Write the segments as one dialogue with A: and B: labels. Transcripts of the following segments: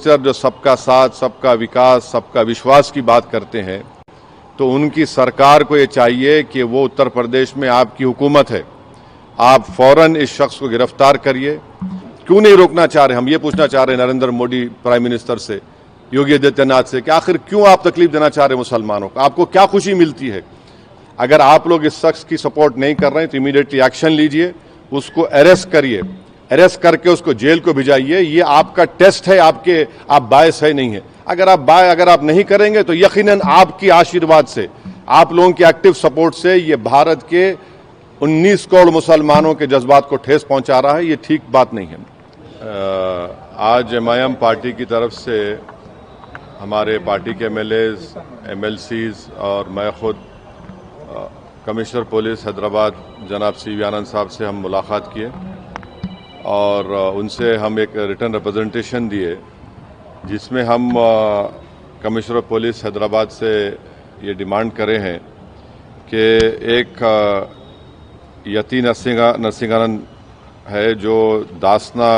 A: Minister जो सबका साथ, सबका विकास, सबका विश्वास की बात करते हैं, तो उनकी सरकार को ये चाहिए कि वो उत्तर प्रदेश में आपकी हुकूमत है, आप फौरन इस शख्स को गिरफ्तार करिए। क्यों नहीं रोकना चाह रहे? हम ये पूछना चाह रहे हैं नरेंद्र मोदी प्राइम मिनिस्टर से, योगी आदित्यनाथ से कि आखिर क्यों आप तकलीफ देना चाह रहे हैं मुसलमानों को? आपको क्या खुशी मिलती है? अगर आप लोग इस शख्स की सपोर्ट नहीं कर रहे हैं तो इमीडिएटली एक्शन लीजिए, उसको अरेस्ट करिए, अरेस्ट करके उसको जेल को भिजाइए। ये आपका टेस्ट है, आप बायस है नहीं है। अगर आप नहीं करेंगे तो यकीनन आपकी आशीर्वाद से, आप लोगों की एक्टिव सपोर्ट से ये भारत के 19 करोड़ मुसलमानों के जज्बात को ठेस पहुंचा रहा है। ये ठीक बात नहीं है। आज एमआईएम पार्टी की तरफ से हमारे पार्टी के एमएलएज, एमएलसीज और मैं खुद कमिश्नर पुलिस हैदराबाद जनाब CV आनंद साहब से हम मुलाकात किए और उनसे हम एक रिटर्न रिप्रेजेंटेशन दिए, जिसमें हम कमिश्नर पुलिस हैदराबाद से ये डिमांड करे हैं कि एक यति नरसिंहानंद है जो दासना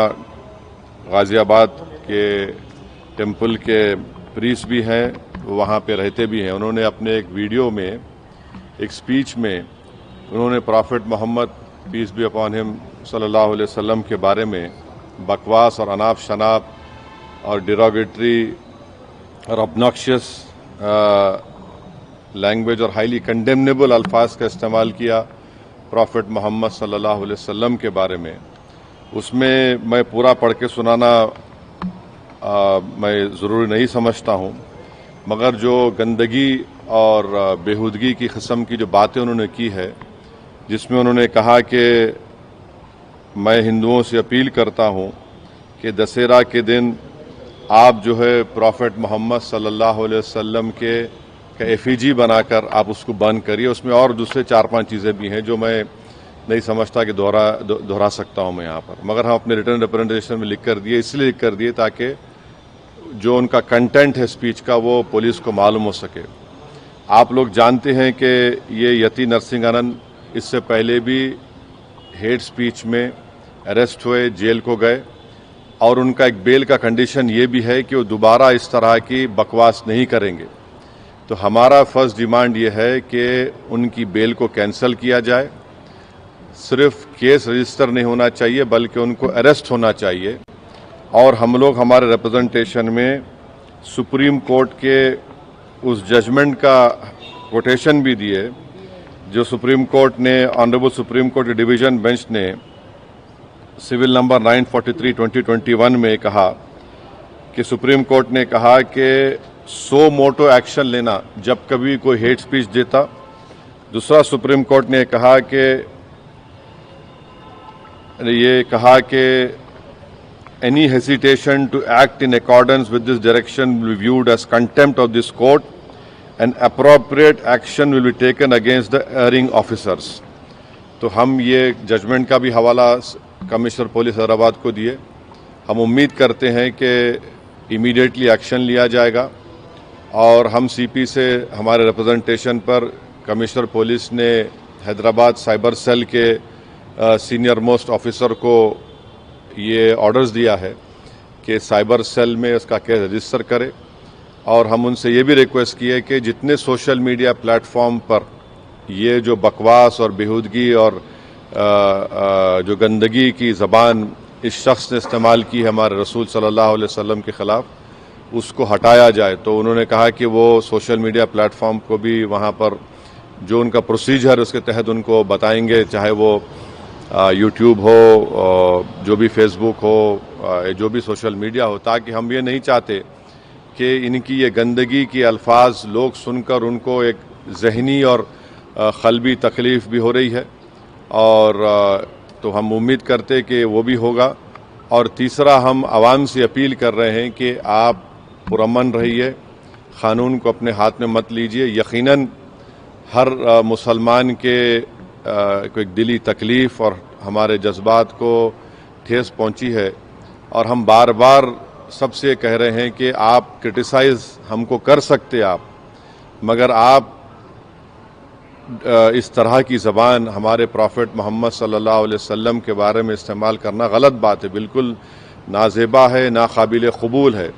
A: गाजियाबाद के टेम्पल के प्रीस्ट भी हैं, वहाँ पे रहते भी हैं। उन्होंने अपने एक वीडियो में, एक स्पीच में, उन्होंने prophet Muhammad peace be upon him सल्लल्लाहु अलैहि वसल्लम के बारे में बकवास और अनाप शनाप और डिरोगेटरी और ऑब्नॉक्शियस लैंग्वेज और हाईली कंडेमनेबल अल्फाज का इस्तेमाल किया प्रॉफेट मोहम्मद सल्लल्लाहु अलैहि वसल्लम के बारे में। उसमें मैं पूरा पढ़ के सुनाना मैं ज़रूरी नहीं समझता हूँ, मगर जो गंदगी और बेहूदगी की किस्म की जो बातें उन्होंने की है, जिसमें उन्होंने कहा कि मैं हिंदुओं से अपील करता हूँ कि दशहरा के दिन आप जो है प्रॉफेट मोहम्मद सल्लल्लाहु अलैहि वसल्लम के एफिजी बनाकर आप उसको बंद करिए। उसमें और दूसरे 4-5 चीज़ें भी हैं जो मैं नहीं समझता कि दोहरा सकता हूँ मैं यहाँ पर, मगर हम अपने रिटर्न रिप्रेजेंटेशन में लिख कर दिए, इसलिए लिख कर दिए ताकि जो उनका कंटेंट है स्पीच का वो पुलिस को मालूम हो सके। आप लोग जानते हैं कि ये यति नरसिंहानंद इससे पहले भी हेट स्पीच में अरेस्ट हुए, जेल को गए, और उनका एक बेल का कंडीशन ये भी है कि वो दोबारा इस तरह की बकवास नहीं करेंगे। तो हमारा फर्स्ट डिमांड ये है कि उनकी बेल को कैंसिल किया जाए। सिर्फ केस रजिस्टर नहीं होना चाहिए बल्कि उनको अरेस्ट होना चाहिए। और हम लोग हमारे रिप्रेजेंटेशन में सुप्रीम कोर्ट के उस जजमेंट का कोटेशन भी दिए जो सुप्रीम कोर्ट ने, honourable supreme court division bench ने सिविल नंबर 943/2021 में कहा कि सुप्रीम कोर्ट ने कहा कि सो मोटो एक्शन लेना जब कभी कोई हेट स्पीच देता। दूसरा, सुप्रीम कोर्ट ने कहा कि any hesitation to act in accordance with this direction will be viewed as contempt of this court and appropriate action will be taken against the erring officers। तो हम ये judgement का भी हवाला कमिश्नर पुलिस हैदराबाद को दिए। हम उम्मीद करते हैं कि इमीडिएटली एक्शन लिया जाएगा और हम CP से हमारे रिप्रेजेंटेशन पर कमिश्नर पुलिस ने हैदराबाद साइबर सेल के सीनियर मोस्ट ऑफिसर को ये ऑर्डर्स दिया है कि साइबर सेल में इसका केस रजिस्टर करे। और हम उनसे ये भी रिक्वेस्ट की है कि जितने सोशल मीडिया प्लेटफॉर्म पर ये जो बकवास और बेहूदगी और जो गंदगी की ज़बान इस शख्स ने इस्तेमाल की है हमारे रसूल सल्लल्लाहु अलैहि वसल्लम के ख़िलाफ़, उसको हटाया जाए। तो उन्होंने कहा कि वो सोशल मीडिया प्लेटफॉर्म को भी वहाँ पर जो उनका प्रोसीजर उसके तहत उनको बताएंगे, चाहे वो यूट्यूब हो, जो भी फेसबुक हो, जो भी सोशल मीडिया हो, ताकि हम ये नहीं चाहते कि इनकी ये गंदगी की अल्फाज लोग सुनकर उनको एक जहनी और क़ल्बी तकलीफ़ भी हो रही है। और तो हम उम्मीद करते कि वो भी होगा। और तीसरा, हम आवाम से अपील कर रहे हैं कि आप पुरअमन रहिए, क़ानून को अपने हाथ में मत लीजिए। यकीनन हर मुसलमान के को एक दिली तकलीफ़ और हमारे जज्बात को ठेस पहुंची है, और हम बार बार सबसे कह रहे हैं कि आप क्रिटिसाइज़ हमको कर सकते आप, मगर आप इस तरह की ज़बान हमारे प्रॉफेट मोहम्मद सल्लल्लाहु अलैहि वसल्लम के बारे में इस्तेमाल करना गलत बात है, बिल्कुल नाज़ेबा है, नाकाबिल क़बूल है।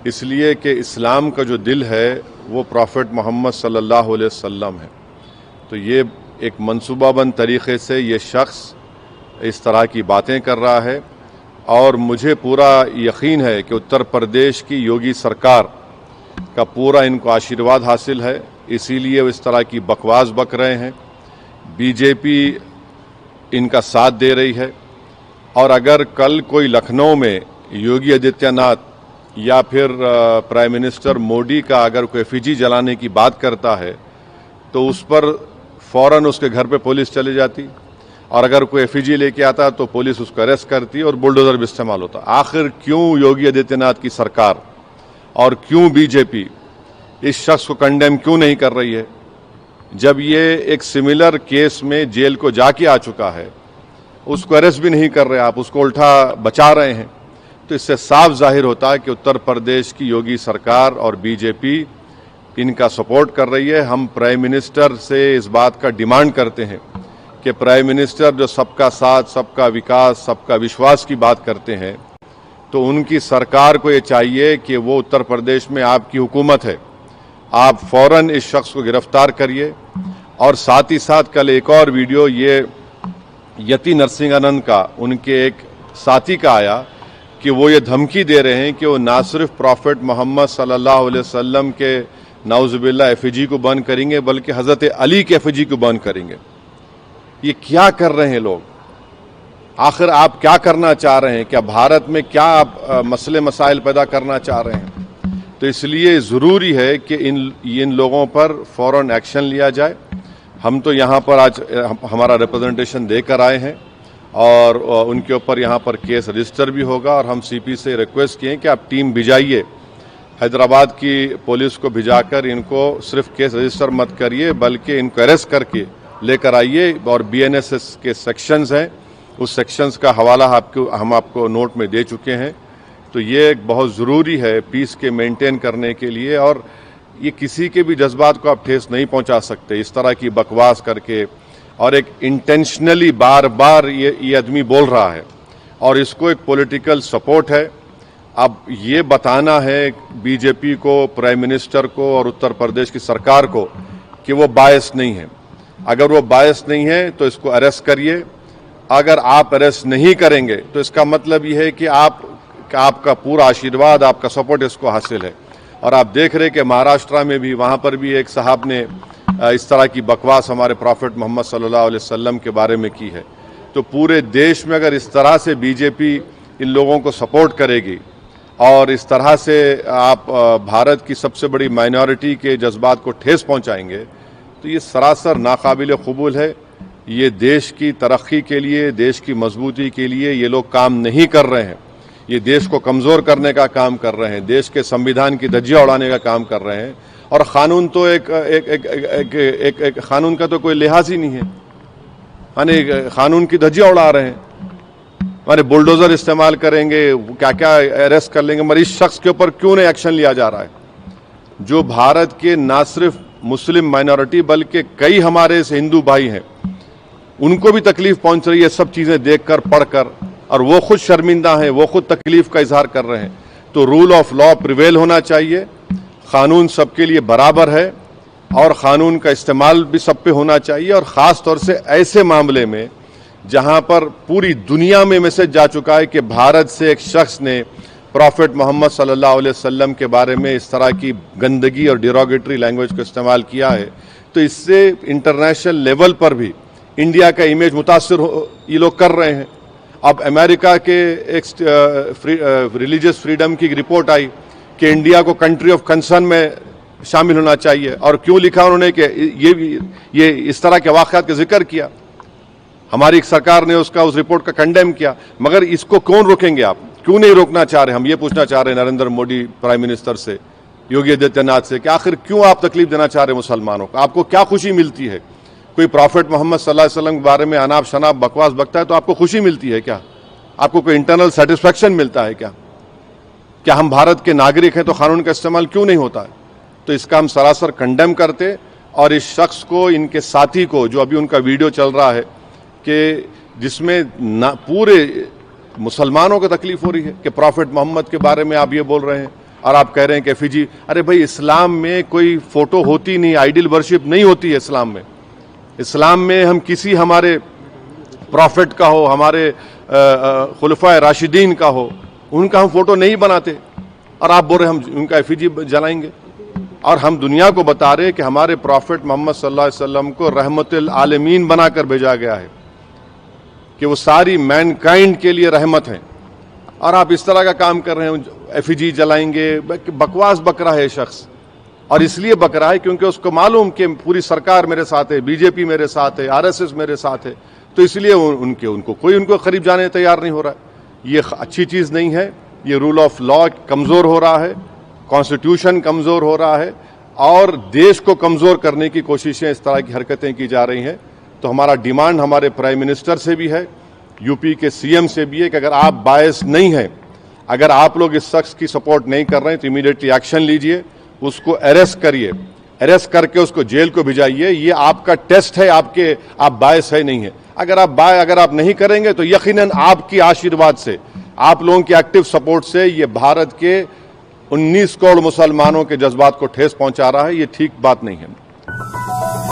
A: इसलिए कि इस्लाम का जो दिल है वो प्रॉफिट मोहम्मद सल्लल्लाहु अलैहि वसल्लम है। तो ये एक मंसूबाबंद तरीक़े से ये शख्स इस तरह की बातें कर रहा है और मुझे पूरा यकीन है कि उत्तर प्रदेश की योगी सरकार का पूरा इनको आशीर्वाद हासिल है, इसीलिए वो इस तरह की बकवास बक रहे हैं। बीजेपी इनका साथ दे रही है और अगर कल कोई लखनऊ में योगी आदित्यनाथ या फिर प्राइम मिनिस्टर मोदी का अगर कोई एफिजी जलाने की बात करता है तो उस पर फ़ौरन उसके घर पे पुलिस चली जाती और अगर कोई एफिजी लेके आता तो पुलिस उसको अरेस्ट करती और बुलडोज़र भी इस्तेमाल होता। आखिर क्यों योगी आदित्यनाथ की सरकार और क्यों बीजेपी इस शख्स को कंडेम क्यों नहीं कर रही है? जब ये एक सिमिलर केस में जेल को जाके आ चुका है, उसको अरेस्ट भी नहीं कर रहे आप, उसको उल्टा बचा रहे हैं। तो इससे साफ जाहिर होता है कि उत्तर प्रदेश की योगी सरकार और बीजेपी इनका सपोर्ट कर रही है। हम प्राइम मिनिस्टर से इस बात का डिमांड करते हैं कि प्राइम मिनिस्टर जो सबका साथ, सबका विकास, सबका विश्वास की बात करते हैं, तो उनकी सरकार को ये चाहिए कि वो उत्तर प्रदेश में आपकी हुकूमत है, आप फौरन इस शख्स को गिरफ्तार करिए। और साथ ही साथ कल एक और वीडियो ये यति नरसिंहानंद का, उनके एक साथी का आया कि वो ये धमकी दे रहे हैं कि वो ना सिर्फ प्रॉफिट मोहम्मद सल्लल्लाहु अलैहि वसल्लम के नाउज़ुबिल्लाह एफिजी को बंद करेंगे बल्कि हज़रत अली के एफिजी को बंद करेंगे। ये क्या कर रहे हैं लोग? आखिर आप क्या करना चाह रहे हैं? क्या भारत में क्या आप मसले मसाइल पैदा करना चाह रहे हैं? तो इसलिए ज़रूरी है कि इन लोगों पर फ़ौरन एक्शन लिया जाए। हम तो यहाँ पर आज हमारा रिप्रेजेंटेशन देकर आए हैं और उनके ऊपर यहाँ पर केस रजिस्टर भी होगा और हम सीपी से रिक्वेस्ट किए कि आप टीम भिजाइए, हैदराबाद की पुलिस को भिजाकर इनको सिर्फ केस रजिस्टर मत करिए बल्कि इनको अरेस्ट करके लेकर आइए। और बीएनएसएस के सेक्शंस हैं, उस सेक्शंस का हवाला हम आपको नोट में दे चुके हैं। तो ये बहुत ज़रूरी है पीस के मेंटेन करने के लिए और ये किसी के भी जज्बात को आप ठेस नहीं पहुंचा सकते इस तरह की बकवास करके। और एक इंटेंशनली बार बार ये आदमी बोल रहा है और इसको एक पॉलिटिकल सपोर्ट है। अब ये बताना है बीजेपी को, प्राइम मिनिस्टर को और उत्तर प्रदेश की सरकार को कि वो बायस नहीं है। अगर वो बायस नहीं है तो इसको अरेस्ट करिए। अगर आप अरेस्ट नहीं करेंगे तो इसका मतलब ये है कि आपका पूरा आशीर्वाद, आपका सपोर्ट इसको हासिल है। और आप देख रहे कि महाराष्ट्र में भी, वहाँ पर भी एक साहब ने इस तरह की बकवास हमारे प्रॉफिट मोहम्मद सल्लल्लाहु अलैहि वसल्लम के बारे में की है। तो पूरे देश में अगर इस तरह से बीजेपी इन लोगों को सपोर्ट करेगी और इस तरह से आप भारत की सबसे बड़ी माइनॉरिटी के जज्बात को ठेस पहुंचाएंगे तो ये सरासर नाकाबिल कबूल है। ये देश की तरक्की के लिए, देश की मजबूती के लिए ये लोग काम नहीं कर रहे हैं। ये देश को कमज़ोर करने का काम कर रहे हैं, देश के संविधान की धज्जियां उड़ाने का काम कर रहे हैं। और कानून तो एक कानून का तो कोई लिहाज ही नहीं है, यानी कानून की धज्जियां उड़ा रहे हैं। माने बुलडोजर इस्तेमाल करेंगे, क्या क्या अरेस्ट कर लेंगे, मगर इस शख्स के ऊपर क्यों नहीं एक्शन लिया जा रहा है? जो भारत के ना सिर्फ मुस्लिम माइनॉरिटी बल्कि कई हमारे हिंदू भाई हैं, उनको भी तकलीफ पहुंच रही है सब चीजें देखकर, पढ़कर, और वो खुद शर्मिंदा हैं, वो खुद तकलीफ का इजहार कर रहे हैं। तो रूल ऑफ लॉ प्रिवेल होना चाहिए, कानून सबके लिए बराबर है और कानून का इस्तेमाल भी सब पे होना चाहिए। और ख़ास तौर से ऐसे मामले में जहां पर पूरी दुनिया में मैसेज जा चुका है कि भारत से एक शख्स ने प्रॉफिट मोहम्मद सल्लल्लाहु अलैहि वसल्लम के बारे में इस तरह की गंदगी और डिरोगेटरी लैंग्वेज को इस्तेमाल किया है, तो इससे इंटरनेशनल लेवल पर भी इंडिया का इमेज मुतासर ये लोग कर रहे हैं। अब अमेरिका के एक रिलीजियस फ्रीडम की रिपोर्ट आई कि इंडिया को कंट्री ऑफ कंसर्न में शामिल होना चाहिए, और क्यों लिखा उन्होंने कि ये इस तरह के वाक़यात का जिक्र किया। हमारी सरकार ने उस रिपोर्ट का कंडेम किया, मगर इसको कौन रोकेंगे? आप क्यों नहीं रोकना चाह रहे? हम ये पूछना चाह रहे हैं नरेंद्र मोदी प्राइम मिनिस्टर से, योगी आदित्यनाथ से, कि आखिर क्यों आप तकलीफ देना चाह रहे हैं मुसलमानों को? आपको क्या खुशी मिलती है? कोई प्रॉफिट मोहम्मद सल्लल्लाहु अलैहि वसल्लम के बारे में अनाप शनाप बकवास बकता है तो आपको खुशी मिलती है क्या? आपको कोई इंटरनल सेटिस्फैक्शन मिलता है क्या? क्या हम भारत के नागरिक हैं तो कानून का इस्तेमाल क्यों नहीं होता है? तो इसका हम सरासर कंडेम करते, और इस शख्स को, इनके साथी को, जो अभी उनका वीडियो चल रहा है कि जिसमें पूरे मुसलमानों को तकलीफ हो रही है कि प्रॉफिट मोहम्मद के बारे में आप ये बोल रहे हैं, और आप कह रहे हैं कि एफिजी, अरे भाई इस्लाम में कोई फोटो होती नहीं, आइडल वर्शिप नहीं होती है इस्लाम में। इस्लाम में हम किसी हमारे प्रॉफिट का हो, हमारे खुलफा राशिदीन का हो, उनका हम फोटो नहीं बनाते, और आप बोल रहे हम उनका एफिजी जलाएंगे। और हम दुनिया को बता रहे कि हमारे प्रॉफिट मोहम्मद सल्लल्लाहु अलैहि वसल्लम को रहमतुल आलमीन बनाकर भेजा गया है, कि वो सारी मैनकाइंड के लिए रहमत है, और आप इस तरह का काम कर रहे हैं, एफिजी जलाएंगे। बकवास बक रहा है शख्स, और इसलिए बक रहा है क्योंकि उसको मालूम कि पूरी सरकार मेरे साथ है, बीजेपी मेरे साथ है, आरएसएस मेरे साथ है, तो इसलिए उनको कोई उनको करीब जाने तैयार नहीं हो रहा है। ये अच्छी चीज़ नहीं है, ये रूल ऑफ लॉ कमज़ोर हो रहा है, कॉन्स्टिट्यूशन कमज़ोर हो रहा है, और देश को कमज़ोर करने की कोशिशें, इस तरह की हरकतें की जा रही हैं। तो हमारा डिमांड हमारे प्राइम मिनिस्टर से भी है, यूपी के सीएम से भी है, कि अगर आप बायस नहीं हैं, अगर आप लोग इस शख्स की सपोर्ट नहीं कर रहे हैं, तो इमीडिएटली एक्शन लीजिए, उसको अरेस्ट करिए, अरेस्ट करके उसको जेल को भिजाइए। ये आपका टेस्ट है, आप बायस है नहीं है। अगर आप नहीं करेंगे तो यकीनन आपकी आशीर्वाद से, आप लोगों की एक्टिव सपोर्ट से ये भारत के 19 करोड़ मुसलमानों के जज्बात को ठेस पहुंचा रहा है। ये ठीक बात नहीं है।